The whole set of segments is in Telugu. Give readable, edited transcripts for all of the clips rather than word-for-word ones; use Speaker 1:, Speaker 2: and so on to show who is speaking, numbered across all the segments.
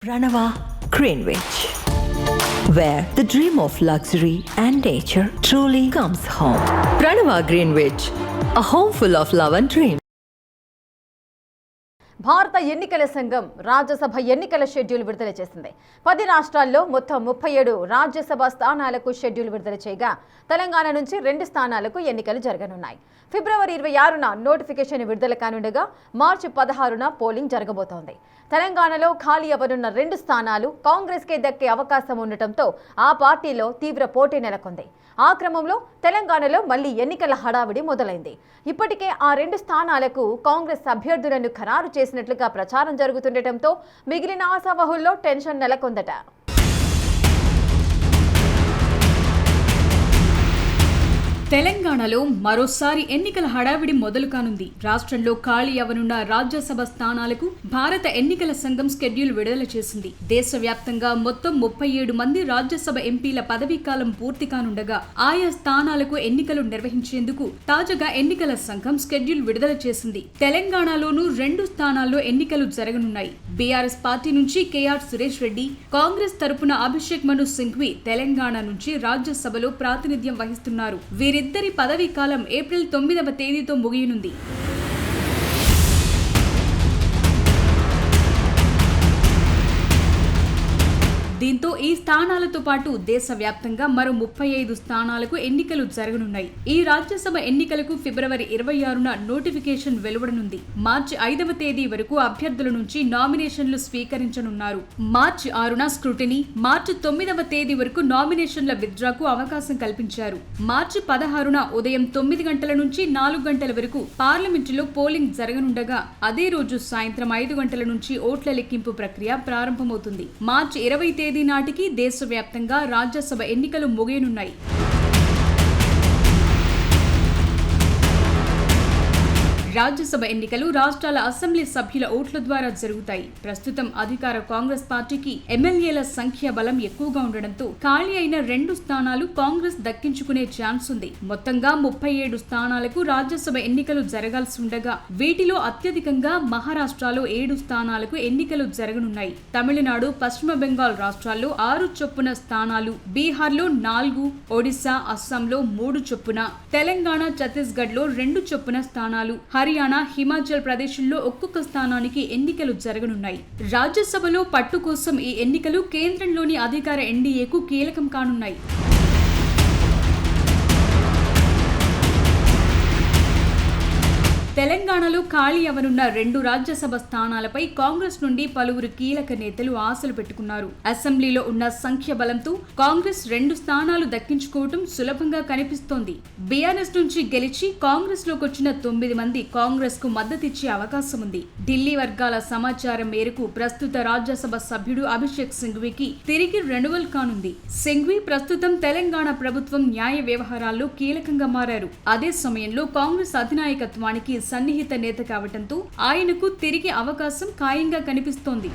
Speaker 1: Pranava Greenwich, where the dream of luxury and nature truly comes home. Pranava Greenwich, a home full of love and dreams.
Speaker 2: భారత ఎన్నికల సంఘం రాజ్యసభ ఎన్నికల షెడ్యూల్ విడుదల చేసింది. 10 రాష్ట్రాల్లో మొత్తం 37 రాజ్యసభ స్థానాలకు షెడ్యూల్ విడుదల చేయగా తెలంగాణ నుంచి 2 స్థానాలకు ఎన్నికలు జరగనున్నాయి. ఫిబ్రవరి 26న నోటిఫికేషన్ విడుదల కానుండగా మార్చి 16న పోలింగ్ జరగబోతోంది. తెలంగాణలో ఖాళీ అవ్వనున్న 2 స్థానాలు కాంగ్రెస్కే దక్కే అవకాశం ఉండటంతో ఆ పార్టీలో తీవ్ర పోటీ నెలకొంది. ఆ క్రమంలో తెలంగాణలో మళ్లీ ఎన్నికల హడావిడి మొదలైంది. ఇప్పటికే ఆ 2 స్థానాలకు కాంగ్రెస్ అభ్యర్థులను ఖరారు చేసినట్లుగా ప్రచారం జరుగుతుండటంతో మిగిలిన ఆశావహుల్లో టెన్షన్ నెలకొందట.
Speaker 3: తెలంగాణలో మరోసారి ఎన్నికల హడావిడి మొదలు కానుంది. రాష్ట్రంలో ఖాళీ అవనున్న రాజ్యసభ స్థానాలకు భారత ఎన్నికల సంఘం షెడ్యూల్ విడుదల చేసింది. దేశవ్యాప్తంగా మొత్తం 37 మంది రాజ్యసభ ఎంపీల పదవీకాలం పూర్తి కానుండగా ఆయా స్థానాలకు ఎన్నికలు నిర్వహించేందుకు తాజాగా ఎన్నికల సంఘం షెడ్యూల్ విడుదల చేసింది. తెలంగాణలోనూ 2 స్థానాల్లో ఎన్నికలు జరగనున్నాయి. బీఆర్ఎస్ పార్టీ నుంచి కేఆర్ సురేష్ రెడ్డి, కాంగ్రెస్ తరపున అభిషేక్ మను సింఘ్వి తెలంగాణ నుంచి రాజ్యసభలో ప్రాతినిధ్యం వహిస్తున్నారు. వీరిద్దరి పదవీ కాలం ఏప్రిల్ 9వ తేదీతో ముగియనుంది. దీంతో ఈ స్థానాలతో పాటు దేశవ్యాప్తంగా మరో 35 స్థానాలకు ఎన్నికలు జరగనున్నాయి. ఈ రాజ్యసభ ఎన్నికలకు ఫిబ్రవరి 26న నోటిఫికేషన్ వెలువడనుంది. మార్చి 5వ తేదీ వరకు అభ్యర్థుల నుంచి నామినేషన్లు స్వీకరించనున్నారు. మార్చి 6న స్క్రూటినీ, మార్చి 9వ తేదీ వరకు నామినేషన్ల విత్డ్రాకు అవకాశం కల్పించారు. మార్చి 16న ఉదయం 9 గంటల నుంచి 4 గంటల వరకు పార్లమెంటులో పోలింగ్ జరగనుండగా అదే రోజు సాయంత్రం 5 గంటల నుంచి ఓట్ల లెక్కింపు ప్రక్రియ ప్రారంభమవుతుంది. మార్చి 20 తేదీ నాటికి దేశవ్యాప్తంగా రాజ్యసభ ఎన్నికలు ముగియనున్నాయి. రాజ్యసభ ఎన్నికలు రాష్ట్రాల అసెంబ్లీ సభ్యుల ఓట్ల ద్వారా జరుగుతాయి. ప్రస్తుతం అధికార కాంగ్రెస్ పార్టీకి ఎమ్మెల్యేల సంఖ్య బలం ఎక్కువగా ఉండడంతో ఖాళీ అయిన 2 స్థానాలు కాంగ్రెస్ దక్కించుకునే ఛాన్స్ ఉంది. మొత్తంగా 37 స్థానాలకు రాజ్యసభ ఎన్నికలు జరగాల్సి ఉండగా వీటిలో అత్యధికంగా మహారాష్ట్రలో 7 స్థానాలకు ఎన్నికలు జరగనున్నాయి. తమిళనాడు, పశ్చిమ బెంగాల్ రాష్ట్రాల్లో 6 చొప్పున స్థానాలు, బీహార్లో 4, ఒడిశా, అస్సాంలో 3 చొప్పున, తెలంగాణ, ఛత్తీస్గఢ్ లో 2 చొప్పున స్థానాలు, హర్యానా, హిమాచల్ ప్రదేశ్లో ఒక్కొక్క స్థానానికి ఎన్నికలు జరగనున్నాయి. రాజ్యసభలో పట్టు కోసం ఈ ఎన్నికలు కేంద్రంలోని అధికార ఎన్డీఏకు కీలకం కానున్నాయి. తెలంగాణలో ఖాళీ అవనున్న 2 రాజ్యసభ స్థానాలపై కాంగ్రెస్ నుండి పలువురు కీలక నేతలు ఆశలు పెట్టుకున్నారు. అసెంబ్లీలో ఉన్న సంఖ్య బలంతో కాంగ్రెస్ 2 స్థానాలు దక్కించుకోవటం సులభంగా కనిపిస్తోంది. బీఆర్ఎస్ నుంచి గెలిచి కాంగ్రెస్ లోకి వచ్చిన 9 మంది కాంగ్రెస్ కు మద్దతిచ్చే అవకాశం ఉంది. ఢిల్లీ వర్గాల సమాచారం మేరకు ప్రస్తుత రాజ్యసభ సభ్యుడు అభిషేక్ సింఘ్వికి తిరిగి రెన్యువల్ కానుంది. సింఘ్వి ప్రస్తుతం తెలంగాణ ప్రభుత్వం న్యాయ వ్యవహారాల్లో కీలకంగా మారారు. అదే సమయంలో కాంగ్రెస్ అధినాయకత్వానికి సన్నిహిత నేత కావటంతో ఆయనకు తిరిగి అవకాశం ఖాయంగా కనిపిస్తోంది.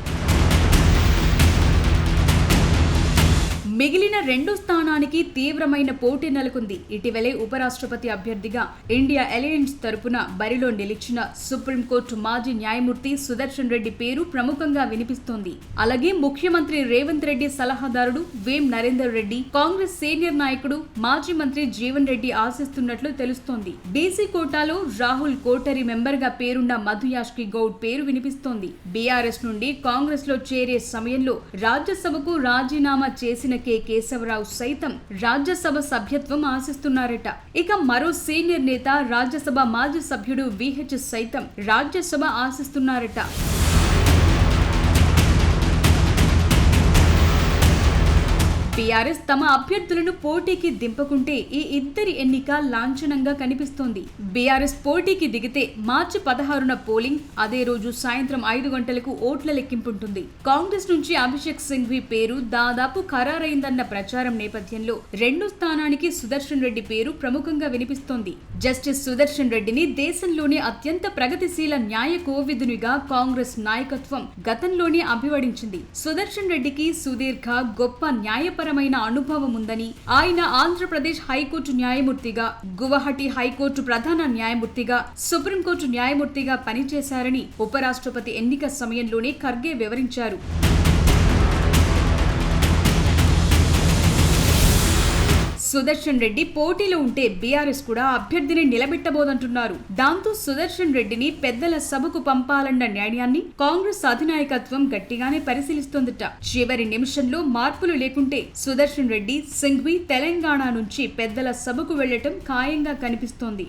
Speaker 3: మిగిలిన 2 స్థానానికి తీవ్రమైన పోటీ నెలకొంది. ఇటీవలే ఉపరాష్ట్రపతి అభ్యర్థిగా ఇండియా అలయన్స్ తరపున బరిలో నిలిచిన సుప్రీంకోర్టు మాజీ న్యాయమూర్తి సుదర్శన్ రెడ్డి పేరు ప్రముఖంగా వినిపిస్తోంది. అలాగే ముఖ్యమంత్రి రేవంత్ రెడ్డి సలహాదారుడు వేం నరేందర్ రెడ్డి, కాంగ్రెస్ సీనియర్ నాయకుడు మాజీ మంత్రి జీవన్ రెడ్డి ఆశిస్తున్నట్లు తెలుస్తోంది. బీసీ కోటాలో రాహుల్ కోటరి మెంబర్ గా పేరున్న మధు యాష్కి గౌడ్ పేరు వినిపిస్తోంది. బీఆర్ఎస్ నుండి కాంగ్రెస్ లో చేరే సమయంలో రాజ్యసభకు రాజీనామా చేసిన కె కేశవరావు సైతం రాజ్యసభ సభ్యత్వం ఆశిస్తున్నారట. ఇక మరో సీనియర్ నేత రాజ్యసభ మాజీ సభ్యుడు విహెచ్ సైతం రాజ్యసభ ఆశిస్తున్నారట. బీఆర్ఎస్ తమ అభ్యర్థులను పోటీకి దింపకుంటే ఈ ఇద్దరి ఎన్నిక లాంఛనంగా కనిపిస్తోంది. బీఆర్ఎస్ పోటీకి దిగితే మార్చి 16న పోలింగ్, అదే రోజు సాయంత్రం 5 గంటలకు ఓట్ల లెక్కింపుంటుంది. కాంగ్రెస్ నుంచి అభిషేక్ సింఘ్వి పేరు దాదాపు ఖరారైందన్న ప్రచారం నేపథ్యంలో 2 స్థానానికి సుదర్శన్ రెడ్డి పేరు ప్రముఖంగా వినిపిస్తోంది. జస్టిస్ సుదర్శన్ రెడ్డిని దేశంలోనే అత్యంత ప్రగతిశీల న్యాయ కోవిదునిగా కాంగ్రెస్ నాయకత్వం గతంలోనే అభివర్ణించింది. సుదర్శన్ రెడ్డికి సుదీర్ఘ గొప్ప న్యాయపరమైన అనుభవం ఉందని, ఆయన ఆంధ్రప్రదేశ్ హైకోర్టు న్యాయమూర్తిగా, గువాహటి హైకోర్టు ప్రధాన న్యాయమూర్తిగా, సుప్రీంకోర్టు న్యాయమూర్తిగా పనిచేశారని ఉపరాష్ట్రపతి ఎన్నిక సమయంలోనే ఖర్గే వివరించారు. సుదర్శన్ రెడ్డి పోటీలో ఉంటే బీఆర్ఎస్ కూడా అభ్యర్థిని నిలబెట్టబోదంటున్నారు. దాంతో సుదర్శన్ రెడ్డిని పెద్దల సభకు పంపాలన్న న్యాయాన్ని కాంగ్రెస్ అధినాయకత్వం గట్టిగానే పరిశీలిస్తోందట. చివరి నిమిషంలో మార్పులు లేకుంటే సుదర్శన్ రెడ్డి సింఘ్వి తెలంగాణ నుంచి పెద్దల సభకు వెళ్లటం ఖాయంగా కనిపిస్తోంది.